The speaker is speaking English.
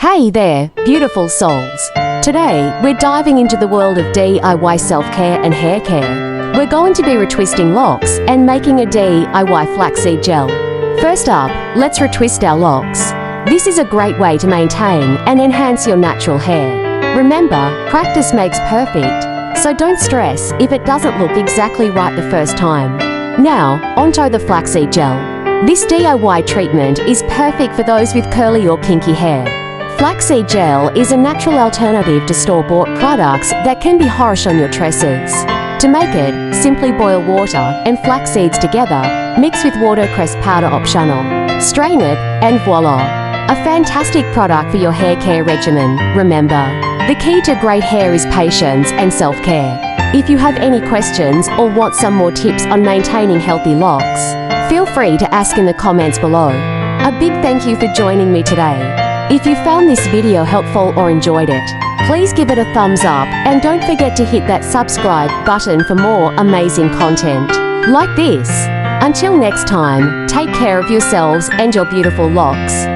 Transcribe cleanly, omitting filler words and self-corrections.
Hey there, beautiful souls. Today, we're diving into the world of DIY self-care and hair care. We're going to be retwisting locks and making a DIY flaxseed gel. First up, let's retwist our locks. This is a great way to maintain and enhance your natural hair. Remember, practice makes perfect, so don't stress if it doesn't look exactly right the first time. Now, onto the flaxseed gel. This DIY treatment is perfect for those with curly or kinky hair. Flaxseed gel is a natural alternative to store-bought products that can be harsh on your tresses. To make it, simply boil water and flax seeds together, mix with watercress powder optional. Strain it, and voila! A fantastic product for your hair care regimen. Remember, the key to great hair is patience and self-care. If you have any questions or want some more tips on maintaining healthy locks, feel free to ask in the comments below. A big thank you for joining me today. If you found this video helpful or enjoyed it, please give it a thumbs up and don't forget to hit that subscribe button for more amazing content like this. Until next time, take care of yourselves and your beautiful locks.